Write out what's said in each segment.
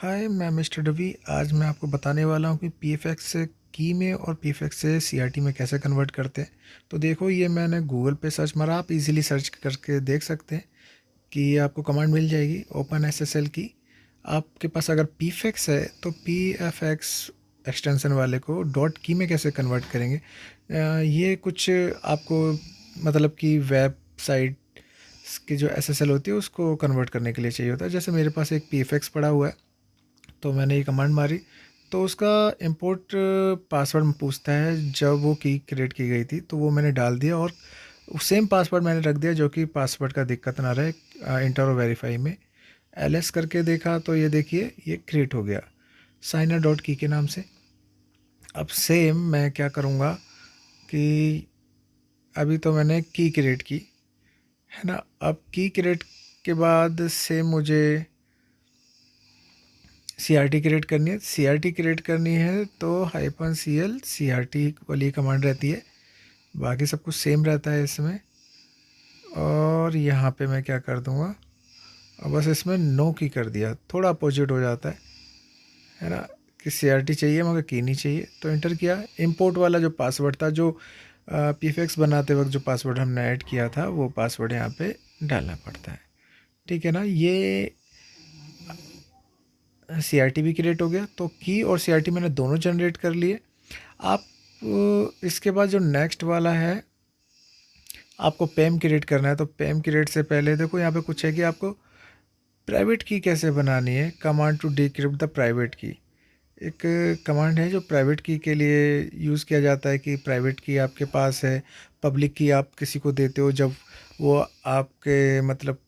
हाय, मैं मिस्टर रवि। आज मैं आपको बताने वाला हूँ कि पीएफएक्स से की में और पीएफएक्स से सीआरटी में कैसे कन्वर्ट करते हैं। तो देखो, ये मैंने गूगल पे सर्च मारा, आप इजीली सर्च करके देख सकते हैं कि ये आपको कमांड मिल जाएगी ओपन एसएसएल की। आपके पास अगर पीएफएक्स है तो पीएफएक्स एक्सटेंशन वाले को डॉट की में कैसे कन्वर्ट करेंगे। ये कुछ आपको मतलब कि वेबसाइट की जो एसएसएल होती है उसको कन्वर्ट करने के लिए चाहिए होता है। जैसे मेरे पास एक पीएफएक्स पड़ा हुआ है, तो मैंने ये कमांड मारी तो उसका इंपोर्ट पासवर्ड पूछता है। जब वो की क्रिएट की गई थी तो वो मैंने डाल दिया और सेम पासवर्ड मैंने रख दिया, जो कि पासवर्ड का दिक्कत ना रहे इंटर और वेरीफाई में। एलएस करके देखा तो ये देखिए, ये क्रिएट हो गया साइनर डॉट की के नाम से। अब सेम मैं क्या करूँगा कि अभी तो मैंने की क्रिएट की है ना। अब की क्रिएट के बाद सेम मुझे सीआरटी क्रिएट करनी है। सीआरटी क्रिएट करनी है तो -cl सीआरटी वाली कमांड रहती है, बाकी सब कुछ सेम रहता है इसमें। और यहाँ पे मैं क्या कर दूँगा, अब बस इसमें नो की कर दिया, थोड़ा अपोजिट हो जाता है ना, कि सीआरटी चाहिए मगर की नहीं चाहिए। तो इंटर किया, इंपोर्ट वाला जो पासवर्ड था, जो पीएफएक्स बनाते वक्त जो पासवर्ड हमने ऐड किया था, वो पासवर्ड यहाँ पे डालना पड़ता है। ठीक है ना। ये सीआरटी भी क्रिएट हो गया, तो की और सीआरटी मैंने दोनों जनरेट कर लिए। आप इसके बाद जो नेक्स्ट वाला है, आपको पेम क्रिएट करना है। तो पेम क्रिएट से पहले देखो यहाँ पे कुछ है कि आपको प्राइवेट की कैसे बनानी है। Command to decrypt the private key, एक कमांड है जो प्राइवेट की के लिए यूज़ किया जाता है। कि प्राइवेट की आपके पास है, पब्लिक की आप किसी को देते हो जब वो आपके मतलब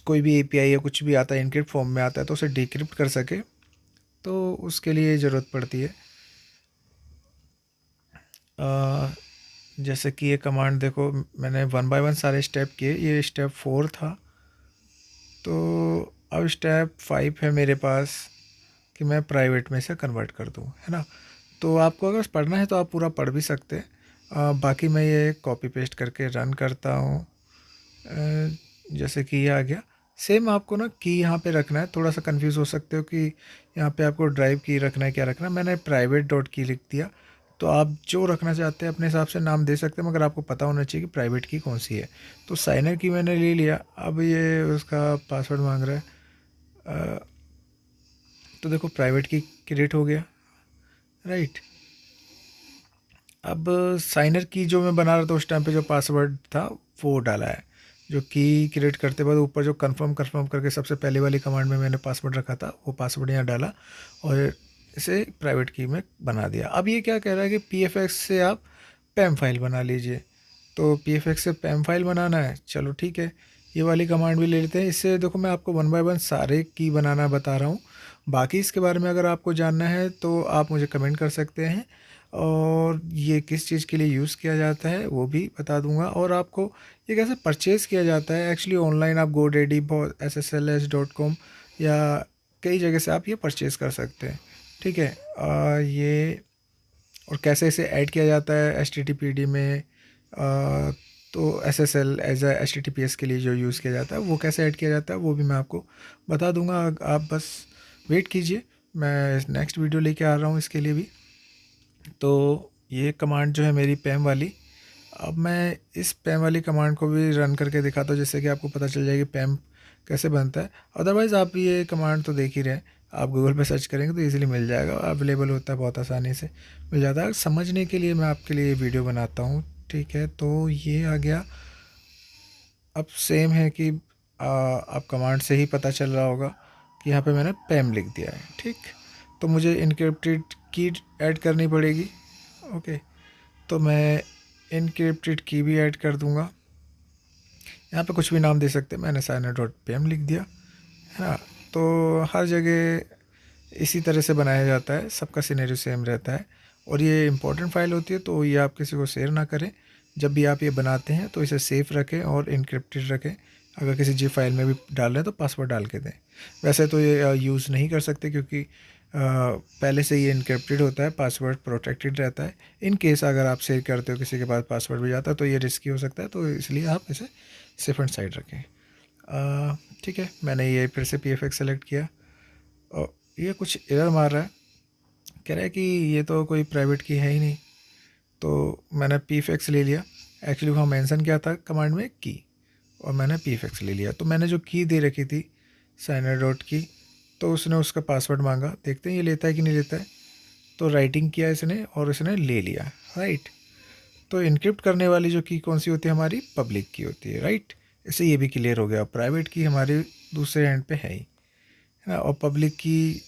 कोई भी एपीआई या कुछ भी आता है इनक्रिप्ट फॉर्म में आता है तो उसे डिक्रिप्ट कर सके, तो उसके लिए ज़रूरत पड़ती है। जैसे कि ये कमांड देखो, मैंने 1 बाय 1 सारे स्टेप किए, ये स्टेप 4 था। तो अब स्टेप 5 है मेरे पास कि मैं प्राइवेट में से कन्वर्ट कर दूँ, है ना। तो आपको अगर पढ़ना है तो आप पूरा पढ़ भी सकते हैं। बाकी मैं ये कॉपी पेस्ट करके रन करता हूँ। जैसे कि ये आ गया। सेम आपको ना की यहाँ पे रखना है, थोड़ा सा कंफ्यूज हो सकते हो कि यहाँ पे आपको ड्राइव की रखना है क्या रखना है। मैंने प्राइवेट डॉट की लिख दिया। तो आप जो रखना चाहते हैं अपने हिसाब से नाम दे सकते हैं, मगर आपको पता होना चाहिए कि प्राइवेट की कौन सी है। तो साइनर की मैंने ले लिया, अब ये उसका पासवर्ड मांग रहा है। तो देखो, प्राइवेट की क्रिएट हो गया, राइट। अब साइनर की जो मैं बना रहा था उस टाइम पे जो पासवर्ड था वो डाला है। जो की क्रिएट करते बाद ऊपर जो कंफर्म कंफर्म करके सबसे पहले वाली कमांड में मैंने पासवर्ड रखा था, वो पासवर्ड यहाँ डाला और इसे प्राइवेट की में बना दिया। अब ये क्या कह रहा है कि पीएफएक्स से आप पैम फाइल बना लीजिए। तो पीएफएक्स से पैम फाइल बनाना है, चलो ठीक है, ये वाली कमांड भी ले लेते हैं। इससे देखो, मैं आपको 1 बाय 1 सारे की बनाना बता रहा हूँ। बाकी इसके बारे में अगर आपको जानना है तो आप मुझे कमेंट कर सकते हैं, और ये किस चीज़ के लिए यूज़ किया जाता है वो भी बता दूंगा। और आपको ये कैसे परचेज़ किया जाता है, एक्चुअली ऑनलाइन आप GoDaddy SSLS.com या कई जगह से आप ये परचेज़ कर सकते हैं। ठीक है। ये और कैसे इसे ऐड किया जाता है HTTPD में, तो SSL एज ए HTTPS के लिए जो यूज़ किया जाता है वो कैसे ऐड किया जाता है वो भी मैं आपको बता दूंगा। आप बस वेट कीजिए, मैं नेक्स्ट वीडियो लेके आ रहा हूँ इसके लिए भी। तो ये कमांड जो है मेरी पैम वाली, अब मैं इस पैम वाली कमांड को भी रन करके दिखाता हूँ, जिससे कि आपको पता चल जाएगी पैम कैसे बनता है। अदरवाइज़ आप ये कमांड तो देख ही रहे हैं, आप गूगल पे सर्च करेंगे तो इजीली मिल जाएगा, अवेलेबल होता है, बहुत आसानी से मिल जाता है। समझने के लिए मैं आपके लिए वीडियो बनाता हूँ, ठीक है। तो ये आ गया। अब सेम है कि आप कमांड से ही पता चल रहा होगा कि यहाँ पे मैंने पैम लिख दिया है, ठीक। तो मुझे इनक्रिप्टेड की ऐड करनी पड़ेगी, ओके। तो मैं इनक्रिप्टेड की भी ऐड कर दूंगा। यहाँ पे कुछ भी नाम दे सकते हैं, मैंने साइनर.pm लिख दिया, है ना। तो हर जगह इसी तरह से बनाया जाता है, सबका सिनेरियो सेम रहता है। और ये इंपॉर्टेंट फाइल होती है तो ये आप किसी को शेयर ना करें। जब भी आप ये बनाते हैं तो इसे सेफ रखें और इनक्रिप्टेड रखें। अगर किसी जी फाइल में भी डाल रहे हैं तो पासवर्ड डाल के दें। वैसे तो ये यूज़ नहीं कर सकते, क्योंकि पहले से ये इनक्रिप्टेड होता है, पासवर्ड प्रोटेक्टेड रहता है। इन केस अगर आप शेयर करते हो किसी के पास पासवर्ड भी जाता है तो ये रिस्की हो सकता है, तो इसलिए आप इसे सेफ एंड साइड रखें। ठीक है, मैंने ये फिर से PFX सेलेक्ट किया और ये कुछ एरर मार रहा है, कह रहा है कि ये तो कोई प्राइवेट की है ही नहीं। तो मैंने PFX ले लिया। एक्चुअली वहाँ मेंशन किया था कमांड में की, और मैंने PFX ले लिया। तो मैंने जो की दे रखी थी साइनर डॉट की, तो उसने उसका पासवर्ड मांगा, देखते हैं ये लेता है कि नहीं लेता है। तो राइटिंग किया इसने और इसने ले लिया, राइट। तो इनक्रिप्ट करने वाली जो की कौन सी होती है, हमारी पब्लिक की होती है, राइट। इससे ये भी क्लियर हो गया, प्राइवेट की हमारे दूसरे एंड पे है ही, है ना। और पब्लिक की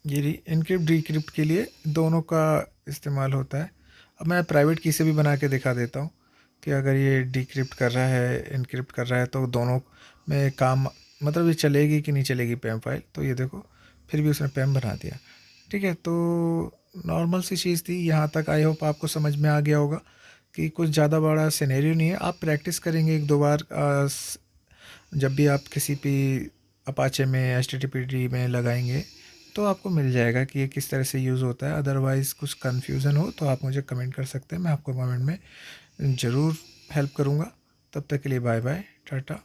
ये इनक्रिप्ट डिक्रिप्ट के लिए दोनों का इस्तेमाल होता है। अब मैं प्राइवेट की से भी बना के दिखा देता हूँ कि अगर ये डिक्रिप्ट कर रहा है, इनक्रिप्ट कर रहा है, तो दोनों में काम, मतलब ये चलेगी कि नहीं चलेगी पैम फाइल। तो ये देखो, फिर भी उसने पैम बना दिया, ठीक है। तो नॉर्मल सी चीज़ थी, यहाँ तक आई होप आपको समझ में आ गया होगा कि कुछ ज़्यादा बड़ा सिनेरियो नहीं है। आप प्रैक्टिस करेंगे एक दो बार, जब भी आप किसी भी अपाचे में HTTPD में लगाएंगे तो आपको मिल जाएगा कि ये किस तरह से यूज़ होता है। अदरवाइज़ कुछ कन्फ्यूज़न हो तो आप मुझे कमेंट कर सकते हैं, मैं आपको कमेंट में ज़रूर हेल्प करूँगा। तब तक के लिए बाय बाय, टाटा।